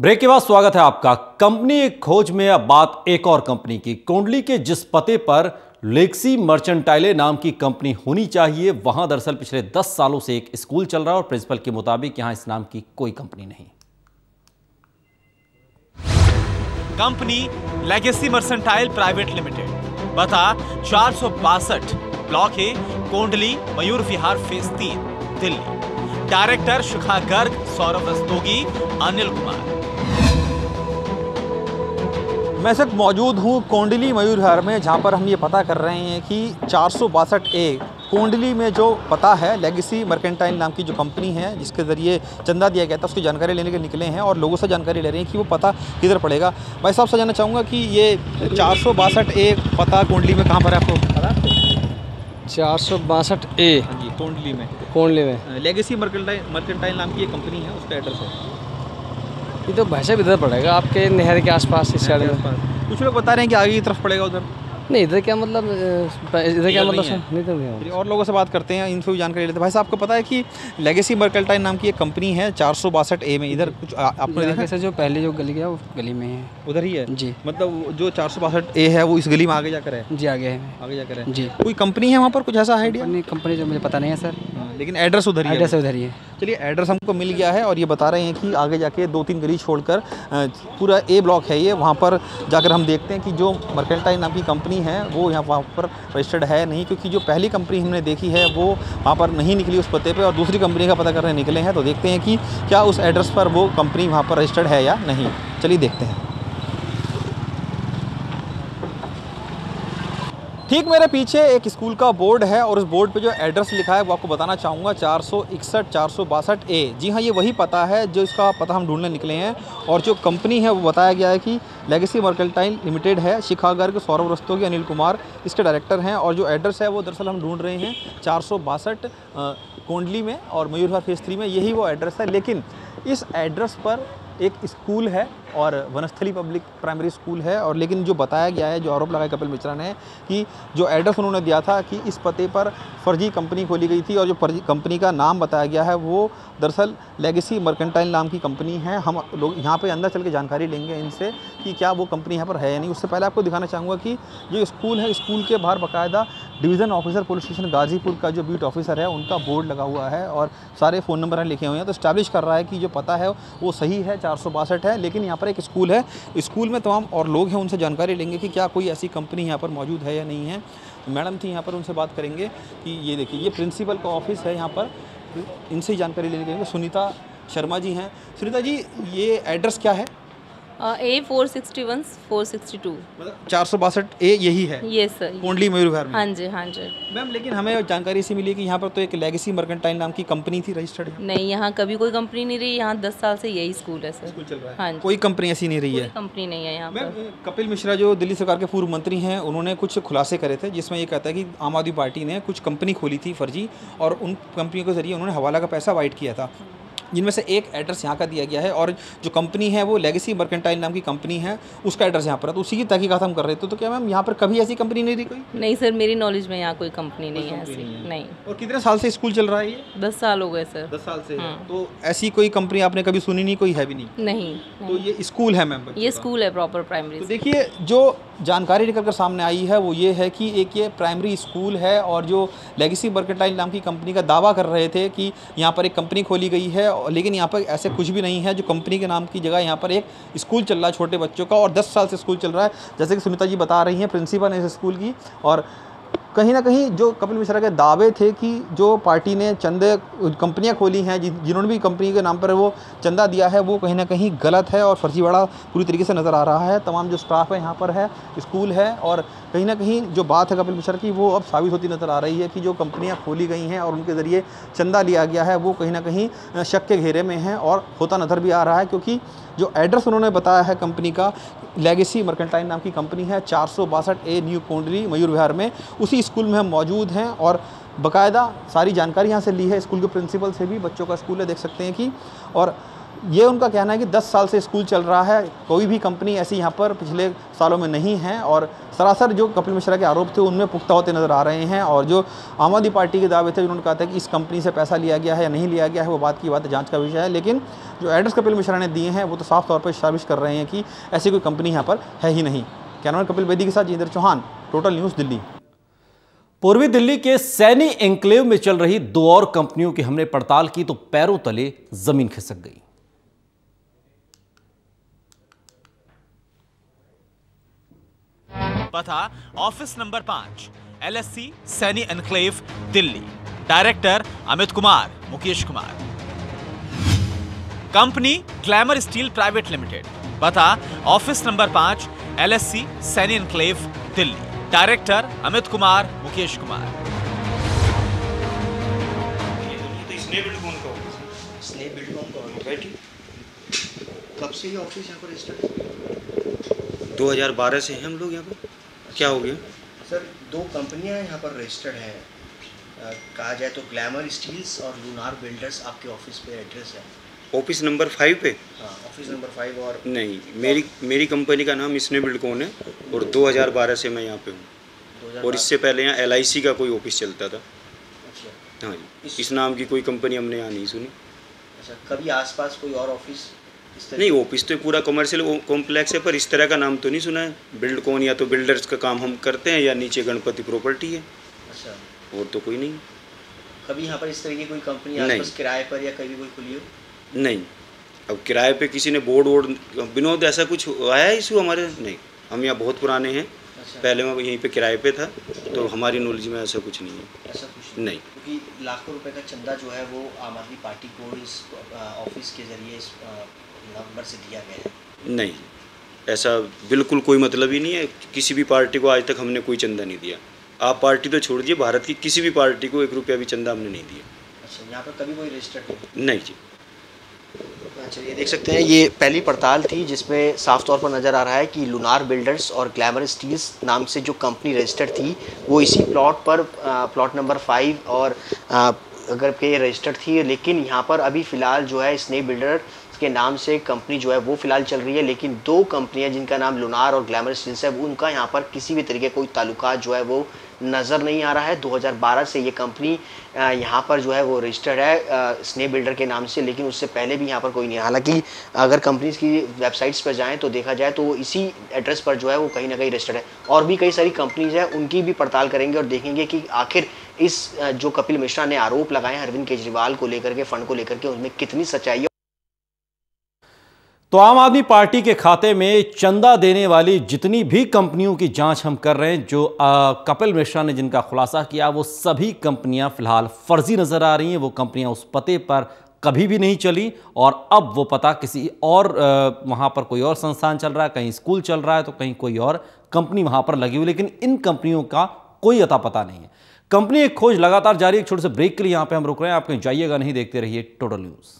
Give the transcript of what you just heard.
Break के बाद स्वागत है आपका। कंपनी खोज में अब बात एक और कंपनी की। कोंडली के जिस पते पर लेक्सी मर्चेंटाइले नाम की कंपनी होनी चाहिए, वहां दरअसल पिछले 10 सालों से एक स्कूल चल रहा है और प्रिंसिपल के मुताबिक यहां इस नाम की कोई कंपनी नहीं। Company legacy mercantile private limited, पता 462 ब्लॉक है, कोंडली, मयूर विहार, फेज 3, दिल्ली। डायरेक्टर शिखा गर्ग, सौरभ रस्तोगी, अनिल कुमार। मैं सिर्फ मौजूद हूँ कोंडली मयूर विहार में, जहाँ पर हम ये पता कर रहे हैं कि 462A कोंडली में जो पता है, लेगेसी मर्केंटाइल नाम की जो कंपनी है जिसके ज़रिए चंदा दिया गया था, उसकी जानकारी लेने के निकले हैं और लोगों से जानकारी ले रहे हैं कि वो पता किधर पड़ेगा। भाई साहब से जानना चाहूँगा कि ये 462A पता कोंडली में कहाँ पर है, आपको पता? 462A जी, कोंडली में। कोंडली में लेगेसी मर्केंटाइल नाम की ये कंपनी है, उसका एड्रेस है। ये तो भैंसा इधर पड़ेगा, आपके नहर के आसपास इस साइड में। कुछ लोग बता रहे हैं कि आगे की तरफ पड़ेगा उधर। नहीं, इधर क्या मतलब, इधर क्या मतलब नहीं तो नहीं। और लोगों से बात करते हैं, इनसे भी जानकारी लेते हैं। भाई साहब, आपको पता है कि लेगेसी मर्केंटाइल नाम की एक कंपनी है 462A में, इधर कुछ आपने देखा? सर जो पहले जो गली है वो गली में है, उधर ही है जी। मतलब जो 462A है वो इस गली में आगे जाकर है? जी, आगे है, आगे जाकर है जी। कोई कंपनी है वहाँ पर, कुछ ऐसा आइडिया? कंपनी जो मुझे पता नहीं है सर, लेकिन एड्रेस उधर ही है। एड्रेस उधर ही है। चलिए, एड्रेस हमको मिल गया है और ये बता रहे हैं कि आगे जाके 2-3 गली छोड़कर पूरा A ब्लॉक है ये, वहाँ पर जाकर हम देखते हैं कि जो मर्केंटाइल नाम की कंपनी है वो यहाँ वहाँ पर रजिस्टर्ड है नहीं, क्योंकि जो पहली कंपनी हमने देखी है वो वहाँ पर नहीं निकली उस पते पे, और दूसरी कंपनी का पता करने निकले हैं। तो देखते हैं कि क्या उस एड्रेस पर वो कंपनी वहाँ पर रजिस्टर्ड है या नहीं। चलिए देखते हैं। ठीक मेरे पीछे एक स्कूल का बोर्ड है और उस बोर्ड पे जो एड्रेस लिखा है वो आपको बताना चाहूँगा, 461 462A। जी हाँ, ये वही पता है जो इसका पता हम ढूंढने निकले हैं। और जो कंपनी है वो बताया गया है कि लेगेसी मर्केंटाइल लिमिटेड है। शिखा गर्ग, सौरभ रस्तोगी, अनिल कुमार इसके डायरेक्टर हैं। और जो एड्रेस है वो दरअसल हम ढूंढ रहे हैं 462 कोंडली में और मयूर विहार फेज 3 में, यही वो एड्रेस है। लेकिन इस एड्रेस पर एक स्कूल है और वनस्थली पब्लिक प्राइमरी स्कूल है। और लेकिन जो बताया गया है, जो आरोप लगाया कपिल मिश्रा ने, कि जो एड्रेस उन्होंने दिया था कि इस पते पर फर्जी कंपनी खोली गई थी, और जो फर्जी कंपनी का नाम बताया गया है वो दरअसल लेगेसी मर्केंटाइल नाम की कंपनी है। हम लोग यहाँ पे अंदर चल के जानकारी लेंगे इनसे कि क्या वो कंपनी यहाँ पर है या नहीं। उससे पहले आपको दिखाना चाहूँगा कि जो स्कूल है, स्कूल के बाहर बाकायदा division officer police station Ghazipur का जो बीट ऑफिसर है उनका बोर्ड लगा हुआ है और सारे फ़ोन नंबर लिखे हुए हैं। तो इस्टेब्लिश कर रहा है कि जो पता है वो सही है, 462 है। लेकिन यहाँ पर एक स्कूल है, स्कूल में तमाम और लोग हैं, उनसे जानकारी लेंगे कि क्या कोई ऐसी कंपनी यहाँ पर मौजूद है या नहीं है। मैडम थी यहाँ पर, उनसे बात करेंगे कि ये देखिए, ये प्रिंसिपल का ऑफिस है यहाँ पर, इनसे ही जानकारी लेने के लिए सुनीता शर्मा जी हैं। सुनीता जी, ये एड्रेस क्या है? A461 462। मतलब 462A यही है? यस सर, कोंडली मयूर विहार में। हाँ जी, हाँ जी मैम, लेकिन हमें जानकारी ऐसी मिली कि यहाँ पर तो एक लेगेसी मर्केंटाइल नाम की कंपनी थी रजिस्टर्ड। नहीं, यहाँ कभी कोई कंपनी नहीं रही। यहाँ 10 साल से यही स्कूल है सर। स्कूल चल रहा है? हाँ जी, कोई कंपनी ऐसी नहीं रही है? कंपनी नहीं है यहाँ मैम, पर। कपिल मिश्रा जो दिल्ली सरकार के पूर्व मंत्री हैं, उन्होंने कुछ खुलासे करे थे जिसमें ये कहता है कि आम आदमी पार्टी ने कुछ कंपनी खोली थी फर्जी, और उन कंपनियों के जरिए उन्होंने हवाला का पैसा वाइट किया था, जिनमें से एक एड्रेस यहाँ का दिया गया है। और जो कंपनी है वो लेगेसी मर्केंटाइल नाम की कंपनी है, उसका एड्रेस यहाँ पर है। तो उसी की तहकीकात हम कर रहे थे। तो क्या मैम यहाँ पर कभी ऐसी कंपनी नहीं रही कोई? नहीं सर, मेरी नॉलेज में यहाँ कोई कंपनी नहीं है ऐसी, नहीं। और कितने साल से स्कूल चल रहा है ये? 10 साल हो गए सर। 10 साल से है। तो ऐसी कोई कंपनी आपने कभी सुनी नहीं, कोई है भी नहीं? नहीं। तो ये स्कूल है मैम? ये स्कूल है प्रॉपर प्राइमरी। तो देखिए, जो जानकारी निकल कर सामने आई है वो ये है कि एक ये प्राइमरी स्कूल है, और जो लेगेसी मर्केंटाइल नाम की कंपनी का दावा कर रहे थे कि यहाँ पर एक कंपनी खोली गई है, लेकिन यहाँ पर ऐसे कुछ भी नहीं है। जो कंपनी के नाम की जगह यहाँ पर एक स्कूल चल रहा है छोटे बच्चों का, और 10 साल से स्कूल चल रहा है, जैसे कि सुनीता जी बता रही हैं, प्रिंसिपल है इस स्कूल की। और कहीं ना कहीं जो कपिल मिश्रा के दावे थे कि जो पार्टी ने चंदे कंपनियां खोली हैं, जिन्होंने भी कंपनी के नाम पर वो चंदा दिया है, वो कहीं ना कहीं गलत है और फर्जीवाड़ा पूरी तरीके से नज़र आ रहा है। तमाम जो स्टाफ है यहाँ पर है, स्कूल है, और कहीं ना कहीं जो बात है कपिल मिश्रा की वो अब साबित होती नज़र आ रही है कि जो कंपनियाँ खोली गई हैं और उनके ज़रिए चंदा लिया गया है वो कहीं ना कहीं शक के घेरे में है और होता नज़र भी आ रहा है। क्योंकि जो एड्रेस उन्होंने बताया है कंपनी का, लेगेसी मर्केंटाइल नाम की कंपनी है, 462A न्यू कोंडली मयूर विहार में, उसी स्कूल में हम मौजूद हैं और बाकायदा सारी जानकारी यहाँ से ली है। स्कूल के प्रिंसिपल से भी, बच्चों का स्कूल है, देख सकते हैं कि। और ये उनका कहना है कि 10 साल से स्कूल चल रहा है, कोई भी कंपनी ऐसी यहाँ पर पिछले सालों में नहीं है और सरासर जो कपिल मिश्रा के आरोप थे उनमें पुख्ता होते नज़र आ रहे हैं। और जो आम आदमी पार्टी के दावे थे, उन्होंने कहा था कि इस कंपनी से पैसा लिया गया है या नहीं लिया गया है, वो बात है, जांच का विषय है। लेकिन जो एड्रेस कपिल मिश्रा ने दिए हैं वो तो साफ तौर पर स्टैब्लिश कर रहे हैं कि ऐसी कोई कंपनी यहाँ पर है ही नहीं। कैमरामैन कपिल बेदी के साथ जितेंद्र चौहान, टोटल न्यूज़, दिल्ली। पूर्वी दिल्ली के सैनी एन्क्लेव में चल रही 2 और कंपनियों की हमने पड़ताल की तो पैरों तले जमीन खिसक गई। पता office number 5, LSC Saini enclave, Delhi. Director Amit Kumar, Mukesh Kumar. Company Glamour Steel private limited. पता office number 5, LSC Saini enclave, Delhi. Director Amit Kumar, Mukesh Kumar. कब से ये ऑफिस यहाँ पर रजिस्टर्ड? 2012 से हैं हम लोग यहाँ पर। क्या हो गया सर? 2 कंपनियाँ यहाँ पर रजिस्टर्ड हैं, कहा जाए तो ग्लैमर स्टील्स और लूनार बिल्डर्स आपके ऑफिस पे एड्रेस है। ऑफिस नंबर 5 पे? हाँ, ऑफिस नंबर 5। और नहीं, मेरी कंपनी का नाम स्ने बिल्डकॉन है और 2012 से मैं यहाँ पे हूँ। और इससे पहले यहाँ LIC का कोई ऑफिस चलता था। अच्छा। हाँ जी, इस नाम की कोई कंपनी हमने यहाँ नहीं सुनी। अच्छा, कभी आसपास कोई और ऑफिस? नहीं, ऑफिस तो पूरा कमर्शियल कॉम्प्लेक्स है, पर इस तरह का नाम तो नहीं सुना है। बिल्डकॉन या तो बिल्डर्स का काम हम करते हैं या नीचे गणपति प्रॉपर्टी है। अच्छा, और तो कोई नहीं। कभी यहाँ पर इस तरह की कोई कंपनी आसपास किराए पर या कभी कोई खुली हो? नहीं, अब किराए पे किसी ने बोर्ड विनोद ऐसा कुछ आया है इशू हमारे? नहीं, हम यहाँ बहुत पुराने हैं। अच्छा। पहले मैं यहीं पे किराए पे था, तो हमारी नॉलेज में ऐसा कुछ नहीं है। ऐसा कुछ नहीं, क्योंकि लाखों रुपए का चंदा जो है वो आम आदमी पार्टी को इस ऑफिस के जरिए इस नंबर से दिया गया है। नहीं, ऐसा बिल्कुल कोई मतलब ही नहीं है। किसी भी पार्टी को आज तक हमने कोई चंदा नहीं दिया। आप पार्टी तो छोड़ दिए, भारत की किसी भी पार्टी को 1 रुपया भी चंदा हमने नहीं दिया। अच्छा, यहाँ पर कभी कोई रजिस्टर्ड नहीं जी। अच्छा, ये देख सकते हैं, ये पहली पड़ताल थी जिसमें साफ तौर पर नज़र आ रहा है कि लूनार बिल्डर्स और ग्लैमर स्टील्स नाम से जो कंपनी रजिस्टर्ड थी वो इसी प्लॉट पर प्लॉट नंबर 5 और अगर के रजिस्टर्ड थी। लेकिन यहाँ पर अभी फ़िलहाल जो है स्ने बिल्डर के नाम से कंपनी जो है वो फ़िलहाल चल रही है। लेकिन 2 कंपनियाँ जिनका नाम लूनार और ग्लैमर स्टील्स है, उनका यहाँ पर किसी भी तरीके कोई ताल्लुकात जो है वो नज़र नहीं आ रहा है। 2012 से ये कंपनी यहाँ पर जो है वो रजिस्टर्ड है स्ने बिल्डर के नाम से, लेकिन उससे पहले भी यहाँ पर कोई नहीं। हालांकि अगर कंपनीज़ की वेबसाइट्स पर जाएं तो देखा जाए तो इसी एड्रेस पर जो है वो कहीं ना कहीं रजिस्टर्ड है। और भी कई सारी कंपनीज़ हैं, उनकी भी पड़ताल करेंगे और देखेंगे कि आखिर इस जो कपिल मिश्रा ने आरोप लगाए हैं अरविंद केजरीवाल को लेकर के, फंड को लेकर के, उनमें कितनी सच्चाई है। तो आम आदमी पार्टी के खाते में चंदा देने वाली जितनी भी कंपनियों की जांच हम कर रहे हैं, जो कपिल मिश्रा ने जिनका खुलासा किया, वो सभी कंपनियां फिलहाल फर्जी नजर आ रही हैं। वो कंपनियां उस पते पर कभी भी नहीं चली और अब वो पता किसी और वहां पर कोई और संस्थान चल रहा है, कहीं स्कूल चल रहा है तो कहीं कोई और कंपनी वहां पर लगी हुई, लेकिन इन कंपनियों का कोई अता पता नहीं है। कंपनी एक खोज लगातार जारी। एक छोटे से ब्रेक के लिए यहां पर हम रुक रहे हैं, आप कहीं जाइएगा नहीं, देखते रहिए टोटल न्यूज़।